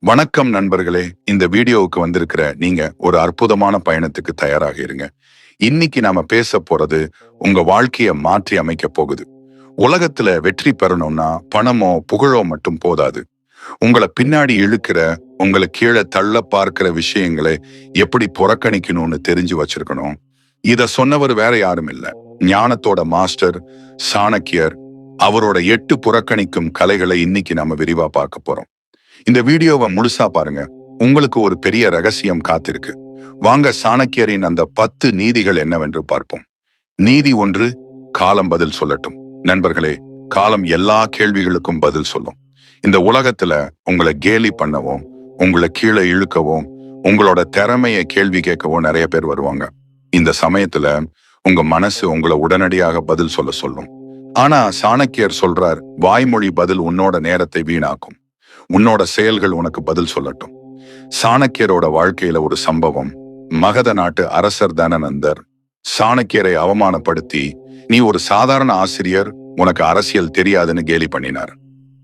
வணக்கம் நண்பர்களே. இந்த வீடியோவுக்கு வந்திருக்கிற நீங்க ஒரு அற்புதமான பயணத்துக்கு தயாராக இருங்க. இன்னைக்கு நாம பேச போறது உங்க வாழ்க்கைய மாற்றி அமைக்க போகுது. உலகத்துல வெற்றி பெறணும்னா பணமோ புகழோ மட்டும் போதாது. உங்களை பின்னாடி இழுக்கிற, உங்களை கீழே தள்ள பார்க்கிற விஷயங்களை எப்படி புறக்கணிக்கணும்னு தெரிஞ்சு வச்சிருக்கணும். இத சொன்னவர் வேற யாரும் இல்ல, ஞானத்தோட மாஸ்டர் சாணக்கியர். அவரோட 8 புறக்கணிக்கும் கலைகளை இன்னைக்கு நாம விரிவா பார்க்க போறோம். இந்த வீடியோவை முழுசா பாருங்க. உங்களுக்கு ஒரு பெரிய ரகசியம் காத்திருக்கு. வாங்க சாணக்கியரின் அந்த 10 நீதிகள் என்னவென்று பார்ப்போம். நீதி 1, காலம் பதில் சொல்லட்டும். நண்பர்களே, காலம் எல்லா கேள்விகளுக்கும் பதில் சொல்லும். இந்த உலகத்துல உங்களை கேலி பண்ணவும், உங்களை கீழே இழுக்கவும், உங்களோட திறமையை கேள்வி கேட்கவும் நிறைய பேர் வருவாங்க. இந்த சமயத்துல உங்க மனசு உங்களை உடனடியாக பதில் சொல்லும். ஆனா சாணக்கியர் சொல்றார், வாய்மொழி பதில் உன்னோட நேரத்தை வீணாக்கும். உன்னோட செயல்கள் உனக்கு பதில் சொல்லட்டும். சாணக்கியரோட வாழ்க்கையில ஒரு சம்பவம். மகத நாட்டு அரசர் தனநந்தர் சாணக்கியரை அவமானப்படுத்தி, நீ ஒரு சாதாரண ஆசிரியர், உனக்கு அரசியல் தெரியாதுன்னு கேலி பண்ணினார்.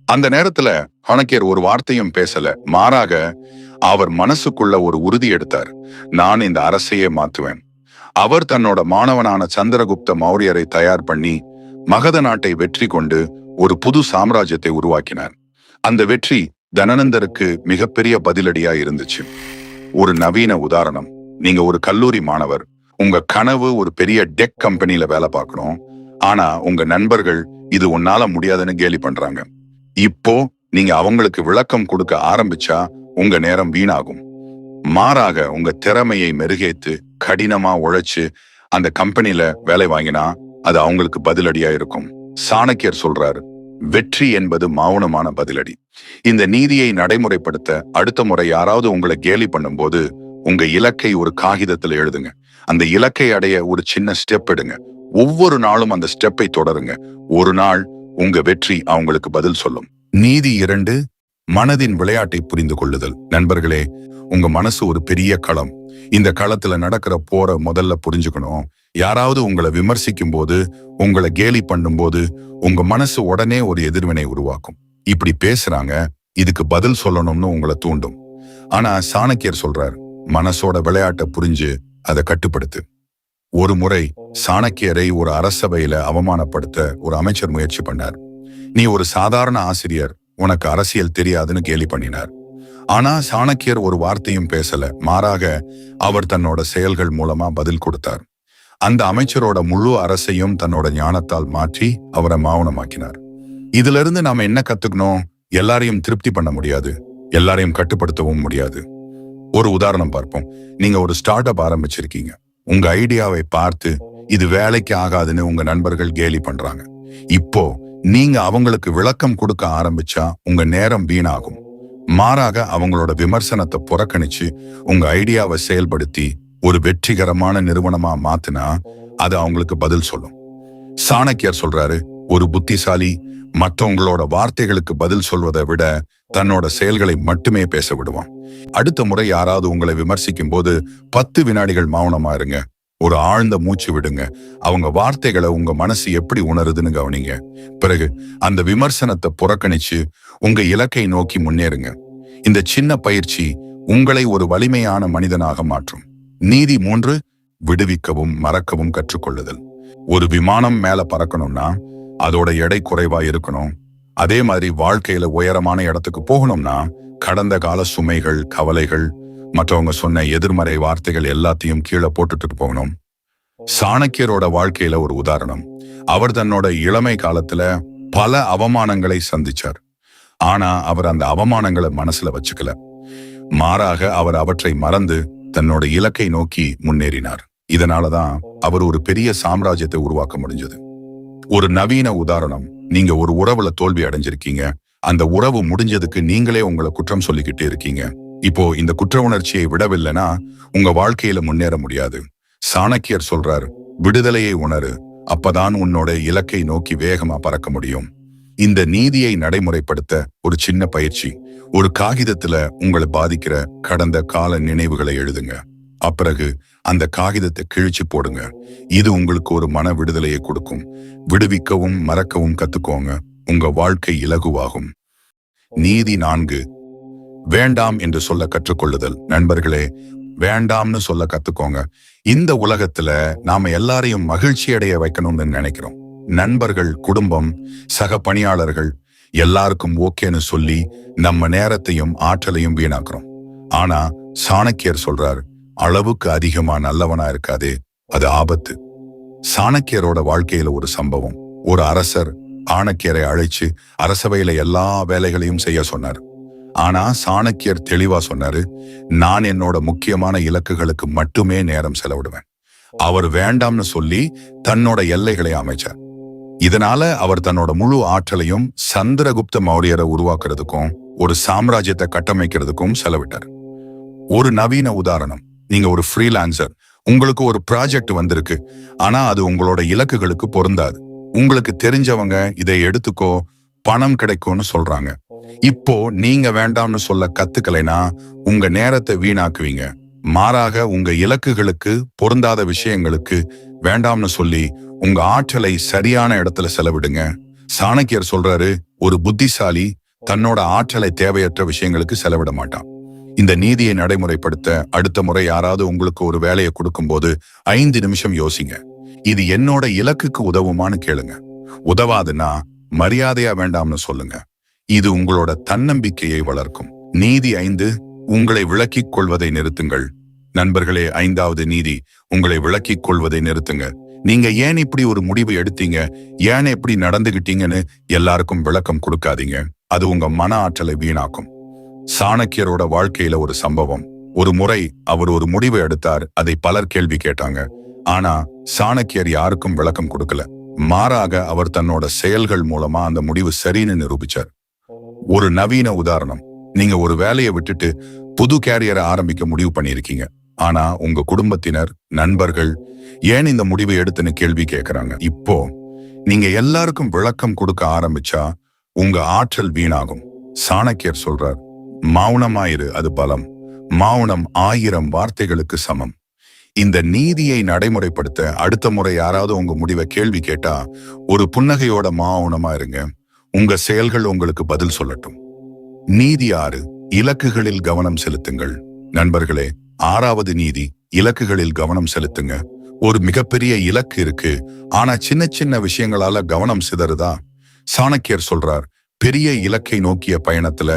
அந்த நேரத்துல சாணக்கியர் ஒரு வார்த்தையும் பேசல. மாறாக அவர் மனசுக்குள்ள ஒரு உறுதி எடுத்தார். நான் இந்த அரசையே மாத்துவேன். அவர் தன்னோட மாணவனான சந்திரகுப்த மௌரியரை தயார் பண்ணி மகத நாட்டை வெற்றி கொண்டு ஒரு புது சாம்ராஜ்யத்தை உருவாக்கினார். அந்த வெற்றி தனநந்தருக்கு மிகப்பெரிய பதிலடியா இருந்துச்சு. ஒரு நவீன உதாரணம். நீங்க ஒரு கல்லூரி மாணவர். உங்க கனவு ஒரு பெரிய டெக் கம்பெனில வேலை பார்க்கணும். ஆனா உங்க நண்பர்கள் இது உன்னால முடியாதுன்னு கேலி பண்றாங்க. இப்போ நீங்க அவங்களுக்கு விளக்கம் கொடுக்க ஆரம்பிச்சா உங்க நேரம் வீணாகும். மாறாக உங்க திறமையை மெருகேத்து கடினமா உழைச்சு அந்த கம்பெனில வேலை வாங்கினா அது அவங்களுக்கு பதிலடியா இருக்கும். சாணக்கியர் சொல்றாரு, வெற்றி என்பது மௌனமான பதிலடி. இந்த நீதியை நடைமுறைப்படுத்த அடுத்த முறை யாராவது உங்களை கேலி பண்ணும்போது உங்க இலக்கை ஒரு காகிதத்துல எழுதுங்க. அந்த இலக்கை அடைய ஒரு சின்ன ஸ்டெப் எடுங்க. ஒவ்வொரு நாளும் அந்த ஸ்டெப்பை தொடருங்க. ஒரு நாள் உங்க வெற்றி அவங்களுக்கு பதில் சொல்லும். நீதி 2, மனதின் விளையாட்டை புரிந்து கொள்ளுதல். நண்பர்களே, உங்க மனசு ஒரு பெரிய களம். இந்த களத்துல நடக்கிற போற முதல்ல புரிஞ்சுக்கணும். யாராவது உங்களை விமர்சிக்கும் போது, உங்களை கேலி பண்ணும்போது உங்க மனசு உடனே ஒரு எதிர்வினை உருவாக்கும். இப்படி பேசுறாங்க, இதுக்கு பதில் சொல்லணும்னு உங்களை தூண்டும். ஆனா சாணக்கியர் சொல்றார், மனசோட விளையாட்டை புரிஞ்சு அதை கட்டுப்படுத்து. ஒரு முறை சாணக்கியரை ஒரு அரசபையில அவமானப்படுத்த ஒரு அமைச்சர் முயற்சி பண்ணார். நீ ஒரு சாதாரண ஆசிரியர், உனக்கு அரசியல் தெரியாதுன்னு கேலி பண்ணினார். ஆனா சாணக்கியர் ஒரு வார்த்தையும் பேசல. மாறாக அவர் தன்னோட செயல்கள் மூலமா பதில் கொடுத்தார். அந்த அமைச்சரோட முழு அரசையும் தன்னோட ஞானத்தால் மாற்றி அவரை மௌனமாக்கினார். இதுல இருந்து நாம என்ன கத்துக்கணும்? எல்லாரையும் திருப்தி பண்ண முடியாது, எல்லாரையும் கட்டுப்படுத்தவும் முடியாது. ஒரு உதாரணம் பார்ப்போம். நீங்க ஒரு ஸ்டார்ட் அப் ஆரம்பிச்சிருக்கீங்க. உங்க ஐடியாவை பார்த்து இது வேலைக்கு ஆகாதுன்னு உங்க நண்பர்கள் கேலி பண்றாங்க. இப்போ நீங்க அவங்களுக்கு விளக்கம் கொடுக்க ஆரம்பிச்சா உங்க நேரம் வீணாகும். மாறாக அவங்களோட விமர்சனத்தை புறக்கணிச்சு உங்க ஐடியாவை செயல்படுத்தி ஒரு வெற்றிகரமான நிறுவனமா மாத்தினா அது அவங்களுக்கு பதில் சொல்லும். சாணக்கியர் சொல்றாரு, ஒரு புத்திசாலி மற்றவங்களோட வார்த்தைகளுக்கு பதில் சொல்வதை விட தன்னோட செயல்களை மட்டுமே பேச விடுவான். அடுத்த முறை யாராவது உங்களை விமர்சிக்கும் போது 10 வினாடிகள் மௌனமா இருங்க. ஒரு ஆழ்ந்த மூச்சு விடுங்க. அவங்க வார்த்தைகளை உங்க மனசு எப்படி உணருதுன்னு கவனிங்க. பிறகு அந்த விமர்சனத்தை புறக்கணிச்சு உங்க இலக்கை நோக்கி முன்னேறுங்க. இந்த சின்ன பயிற்சி உங்களை ஒரு வலிமையான மனிதனாக மாற்றும். நீதி 3, விடுவிக்கவும் மறக்கவும் கற்றுக்கொள்ளுதல். ஒரு விமானம் மேல பறக்கணும்னா அதோட எடை குறைவா இருக்கணும். அதே மாதிரி வாழ்க்கையில உயரமான இடத்துக்கு போகணும்னா கடந்த கால சுமைகள், கவலைகள், மற்றவங்க சொன்ன எதிர்மறை வார்த்தைகள் எல்லாத்தையும் கீழே போட்டுட்டு போகணும். சாணக்கியரோட வாழ்க்கையில ஒரு உதாரணம். அவர் தன்னோட இளமை காலத்துல பல அவமானங்களை சந்திச்சார். ஆனா அவர் அந்த அவமானங்களை மனசுல வச்சுக்கல. மாறாக அவர் அவற்றை மறந்து தன்னோட இலக்கை நோக்கி முன்னேறினார். இதனாலதான் அவர் ஒரு பெரிய சாம்ராஜ்யத்தை உருவாக்க முடிஞ்சது. ஒரு நவீன உதாரணம். நீங்க ஒரு உறவுல தோல்வி அடைஞ்சிருக்கீங்க. அந்த உறவு முடிஞ்சதுக்கு நீங்களே உங்களை குற்றம் சொல்லிக்கிட்டே இருக்கீங்க. இப்போ இந்த குற்ற உணர்ச்சியை விடவில்லைன்னா உங்க வாழ்க்கையில முன்னேற முடியாது. சாணக்கியர் சொல்றார், விடுதலையை உணரு, அப்பதான் உன்னோட இலக்கை நோக்கி வேகமா பறக்க முடியும். இந்த நீதியை நடைமுறைப்படுத்த ஒரு சின்ன பயிற்சி. ஒரு காகிதத்துல உங்களை பாதிக்கிற கடந்த கால நினைவுகளை எழுதுங்க. அப்பிறகு அந்த காகிதத்தை கிழிச்சு போடுங்க. இது உங்களுக்கு ஒரு மன விடுதலையை கொடுக்கும். விடுவிக்கவும் மறக்கவும் கத்துக்கோங்க. உங்க வாழ்க்கை இலகுவாகும். நீதி 4, வேண்டாம் என்று சொல்ல கற்றுக்கொள்ளுதல். நண்பர்களே, வேண்டாம்னு சொல்ல கத்துக்கோங்க. இந்த உலகத்துல நாம எல்லாரையும் மகிழ்ச்சி அடைய வைக்கணும்னு நினைக்கிறோம். நண்பர்கள், குடும்பம், சக பணியாளர்கள் எல்லாருக்கும் ஓகேன்னு சொல்லி நம்ம நேரத்தையும் ஆற்றலையும் வீணாக்குறோம். ஆனா சாணக்கியர் சொல்றார், அளவுக்கு அதிகமா நல்லவனா இருக்காதே, அது ஆபத்து. சாணக்கியரோட வாழ்க்கையில ஒரு சம்பவம். ஒரு அரசர் சாணக்கியரை அழைச்சு அரசவையில எல்லா வேலைகளையும் செய்ய சொன்னார். ஆனா சாணக்கியர் தெளிவா சொன்னாரு, நான் என்னோட முக்கியமான இலக்குகளுக்கு மட்டுமே நேரம் செலவிடுவேன். அவர் வேண்டாம்னு சொல்லி தன்னோட எல்லைகளை அமைச்சார். இதனால அவர் தன்னோட முழு ஆற்றலையும் சந்திரகுப்த மௌரியரை உருவாக்குறதுக்கும் ஒரு சாம்ராஜ்யத்தை கட்டமைக்கிறதுக்கும் செலவிட்டார். ஒரு நவீன உதாரணம். நீங்க ஒரு ஃப்ரீலான்சர், உங்களுக்கு ஒரு ப்ராஜெக்ட் வந்திருக்கு. ஆனா அது உங்களோட இலக்குகளுக்கு பொருந்தாது. உங்களுக்கு தெரிஞ்சவங்க இதை எடுத்துக்கோ, பணம் கிடைக்கும்னு சொல்றாங்க. இப்போ நீங்க வேண்டாம்னு சொல்ல கத்துக்கலைனா உங்க நேரத்தை வீணாக்குவீங்க. மாறாக உங்க இலக்குகளுக்கு பொருந்தாத விஷயங்களுக்கு வேண்டாம்னு சொல்லி உங்க ஆற்றலை சரியான இடத்துல செலவிடுங்க. சாணக்கியர் சொல்றாரு, ஒரு புத்திசாலி தன்னோட ஆற்றலை தேவையற்ற விஷயங்களுக்கு செலவிட மாட்டான். இந்த நீதியை நடைமுறைப்படுத்த அடுத்த முறை யாராவது உங்களுக்கு ஒரு வேலையை கொடுக்கும்போது 5 நிமிஷம் யோசிங்க. இது என்னோட இலக்குக்கு உதவுமான்னு கேளுங்க. உதவாதுன்னா மரியாதையா வேண்டாம்னு சொல்லுங்க. இது உங்களோட தன்னம்பிக்கையை வளர்க்கும். நீதி 5, உங்களை விளக்கிக் கொள்வதை நிறுத்துங்கள். நண்பர்களே, 5வது நீதி, உங்களை விளக்கிக் கொள்வதை நிறுத்துங்க. நீங்க ஏன் இப்படி ஒரு முடிவு எடுத்தீங்க, ஏன் எப்படி நடந்துகிட்டீங்கன்னு எல்லாருக்கும் விளக்கம் கொடுக்காதீங்க. அது உங்க மன ஆற்றலை வீணாக்கும். சாணக்கியரோட வாழ்க்கையில ஒரு சம்பவம். ஒரு முறை அவர் ஒரு முடிவு எடுத்தார். அதை பலர் கேள்வி கேட்டாங்க. ஆனா சாணக்கியர் யாருக்கும் விளக்கம் கொடுக்கல. மாறாக அவர் தன்னோட செயல்கள் மூலமா அந்த முடிவு சரின்னு நிரூபிச்சார். ஒரு நவீன உதாரணம். நீங்க ஒரு வேலையை விட்டுட்டு புது கேரியரை ஆரம்பிக்க முடிவு பண்ணிருக்கீங்க. ஆனா உங்க குடும்பத்தினர், நண்பர்கள் ஏன் இந்த முடிவை எடுத்துன்னு கேள்வி கேட்கறாங்க. இப்போ நீங்க எல்லாருக்கும் விளக்கம் கொடுக்க ஆரம்பிச்சா உங்க ஆற்றல் வீணாகும். சாணக்கியர் சொல்றார், மௌனமாயிரு, அது பலம். மௌனம் 1000 வார்த்தைகளுக்கு சமம். இந்த நீதியை நடைமுறைப்படுத்த அடுத்த முறை யாராவது உங்க முடிவை கேள்வி கேட்டா ஒரு புன்னகையோட மௌனமா இருங்க. உங்க செயல்கள் உங்களுக்கு பதில் சொல்லட்டும். நீதி 6, இலக்குகளில் கவனம் செலுத்துங்கள். நண்பர்களே, 6வது நீதி, இலக்குகளில் கவனம் செலுத்துங்க. ஒரு மிகப்பெரிய இலக்கு இருக்கு, ஆனா சின்ன சின்ன விஷயங்களால கவனம் சிதறுதா? சாணக்கியர் சொல்றார், பெரிய இலக்கை நோக்கிய பயணத்துல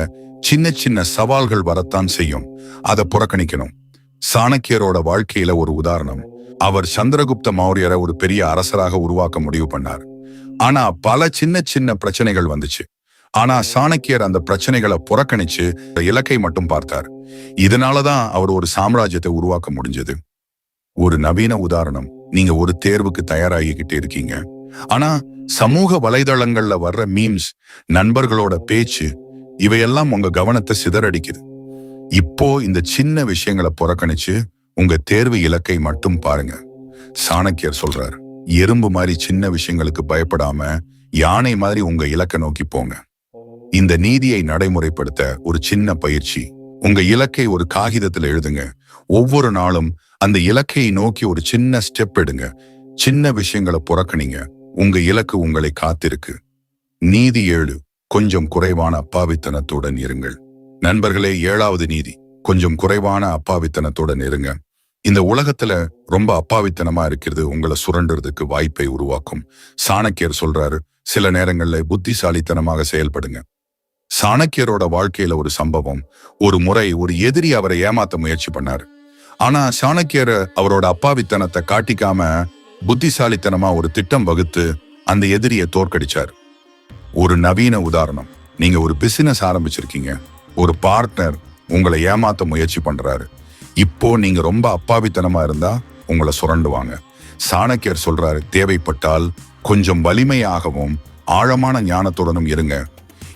சின்ன சின்ன சவால்கள் வரத்தான் செய்யும். அதை புறக்கணிக்கணும். சாணக்கியரோட வாழ்க்கையில ஒரு உதாரணம். அவர் சந்திரகுப்த மௌரியரை ஒரு பெரிய அரசராக உருவாக்க முடிவு பண்ணார். ஆனா பல சின்ன சின்ன பிரச்சனைகள் வந்துச்சு. ஆனா சாணக்கியர் அந்த பிரச்சனைகளை புறக்கணிச்சு இலக்கை மட்டும் பார்த்தார். இதனாலதான் அவர் ஒரு சாம்ராஜ்யத்தை உருவாக்க முடிஞ்சது. ஒரு நவீன உதாரணம். நீங்க ஒரு தேர்வுக்கு தயாராகிக்கிட்டு இருக்கீங்க. ஆனா சமூக வலைதளங்கள்ல வர்ற மீம்ஸ், நண்பர்களோட பேச்சு, இவையெல்லாம் உங்க கவனத்தை சிதறடிக்குது. இப்போ இந்த சின்ன விஷயங்களை புறக்கணிச்சு உங்க தேர்வு இலக்கை மட்டும் பாருங்க. சாணக்கியர் சொல்றார், எறும்பு மாதிரி சின்ன விஷயங்களுக்கு பயப்படாம யானை மாதிரி உங்க இலக்கை நோக்கி போங்க. இந்த நீதியை நடைமுறைப்படுத்த ஒரு சின்ன பயிற்சி. உங்க இலக்கை ஒரு காகிதத்துல எழுதுங்க. ஒவ்வொரு நாளும் அந்த இலக்கை நோக்கி ஒரு சின்ன ஸ்டெப் எடுங்க. சின்ன விஷயங்களை புறக்கணிங்க. உங்க இலக்கு உங்களை காத்திருக்கு. நீதி 7, கொஞ்சம் குறைவான அப்பாவித்தனத்துடன் இருங்கள். நண்பர்களே, 7வது நீதி, கொஞ்சம் குறைவான அப்பாவித்தனத்துடன் இருங்க. இந்த உலகத்துல ரொம்ப அப்பாவித்தனமா இருக்கிறது உங்களை சுரண்டுறதுக்கு வாய்ப்பை உருவாக்கும். சாணக்கியர் சொல்றாரு, சில நேரங்கள்ல புத்திசாலித்தனமாக செயல்படுங்க. சாணக்கியரோட வாழ்க்கையில ஒரு சம்பவம். ஒரு முறை ஒரு எதிரி அவரை ஏமாத்த முயற்சி பண்ணாரு. ஆனா சாணக்கியர் அவரோட அப்பாவித்தனத்தை காட்டிக்காம புத்திசாலித்தனமா ஒரு திட்டம் வகுத்து அந்த எதிரியை தோற்கடிச்சார். ஒரு நவீன உதாரணம். நீங்க ஒரு பிசினஸ் ஆரம்பிச்சிருக்கீங்க. ஒரு பார்ட்னர் உங்களை ஏமாத்த முயற்சி பண்றாரு. இப்போ நீங்க ரொம்ப அப்பாவித்தனமா இருந்தா உங்களை சுரண்டுவாங்க. சாணக்கியர் சொல்றாரு, தேவைப்பட்டால் கொஞ்சம் வலிமையாகவும் ஆழமான ஞானத்துடனும் இருங்க.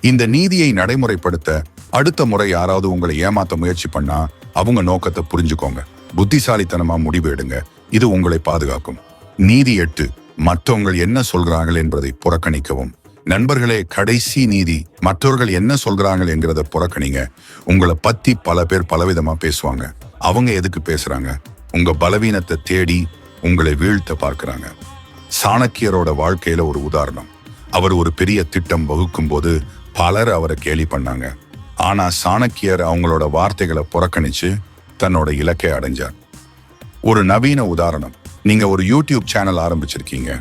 இந்த நீதியை நடைமுறைப்படுத்த அடுத்த முறை யாராவது உங்களை ஏமாத்த முயற்சி பண்ணா அவங்க நோக்கத்தை புரிஞ்சுக்கோங்க. புத்திசாலித்தனமா முடிவு எடுங்க. இது உங்களை பாதுகாக்கும். நீதி 8, மற்றவங்க என்ன சொல்கிறார்கள் என்பதை புறக்கணிக்கவும். நண்பர்களே, கடைசி நீதி, மற்றவர்கள் என்ன சொல்றாங்க என்கிறத புறக்கணிங்க. உங்களை பத்தி பல பேர் பலவிதமா பேசுவாங்க. அவங்க எதுக்கு பேசுறாங்க? உங்க பலவீனத்தை தேடி உங்களை வீழ்த்த பார்க்கிறாங்க. சாணக்கியரோட வாழ்க்கையில ஒரு உதாரணம். அவர் ஒரு பெரிய திட்டம் வகுக்கும் போது பலர் அவரை கேலி பண்ணாங்க. ஆனா சாணக்கியர் அவங்களோட வார்த்தைகளை புறக்கணிச்சு தன்னோட இலக்கை அடைஞ்சார். ஒரு நவீன உதாரணம், நீங்க ஒரு யூடியூப் சேனல் ஆரம்பிச்சிருக்கீங்க.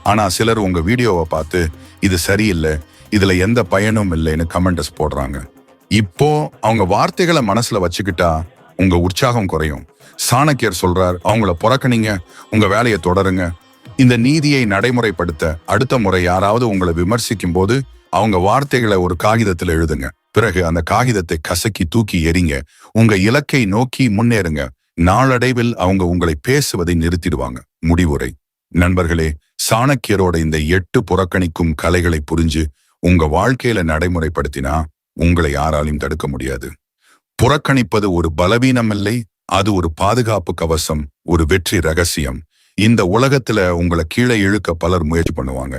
ஆனா சிலர் உங்க வீடியோவை பார்த்து இது சரியில்லை, இதுல எந்த பயனும் இல்லைன்னு கமெண்ட்ஸ் போடுறாங்க. இப்போ அவங்க வார்த்தைகளை மனசுல வச்சுக்கிட்டா உங்க உற்சாகம் குறையும். சாணக்கியர் சொல்றார், அவங்கள புறக்கணிங்க, உங்க வேலையை தொடருங்க. இந்த நீதியை நடைமுறைப்படுத்த அடுத்த முறை யாராவது உங்களை விமர்சிக்கும் போது அவங்க வார்த்தைகளை ஒரு காகிதத்தில் எழுதுங்க. பிறகு அந்த காகிதத்தை கசக்கி தூக்கி எறிங்க. உங்க இலக்கை நோக்கி முன்னேறுங்க. நாளடைவில் அவங்க உங்களை பேசுவதை நிறுத்திடுவாங்க. முடிவுரை: நண்பர்களே, சாணக்கியரோட இந்த 8 புறக்கணிக்கும் கலைகளை புரிஞ்சு உங்க வாழ்க்கையில நடைமுறைப்படுத்தினா உங்களை யாராலையும் தடுக்க முடியாது. புறக்கணிப்பது ஒரு பலவீனம் இல்லை, அது ஒரு பாதுகாப்பு கவசம், ஒரு வெற்றி ரகசியம். இந்த உலகத்துல உங்களை கீழே இழுக்க பலர் முயற்சி பண்ணுவாங்க.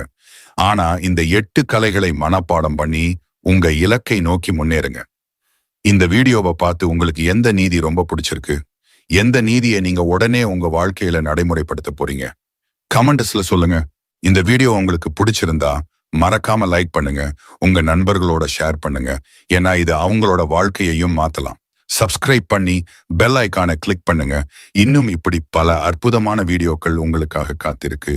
ஆனா இந்த 8 கலைகளை மனப்பாடம் பண்ணி உங்க இலக்கை நோக்கி முன்னேறுங்க. இந்த வீடியோவை பார்த்து உங்களுக்கு எந்த நீதி ரொம்ப பிடிச்சிருக்கு? எந்த நீதியை நீங்க உடனே உங்க வாழ்க்கையில நடைமுறைப்படுத்த போறீங்க? கமெண்ட்ஸ்ல சொல்லுங்க. இந்த வீடியோ உங்களுக்கு பிடிச்சிருந்தா மறக்காம லைக் பண்ணுங்க, உங்க நண்பர்களோட ஷேர் பண்ணுங்க. ஏன்னா இது அவங்களோட வாழ்க்கையையும் மாத்தலாம். சப்ஸ்கிரைப் பண்ணி பெல் ஐகானை கிளிக் பண்ணுங்க. இன்னும் இப்படி பல அற்புதமான வீடியோக்கள் உங்களுக்காக காத்திருக்கு.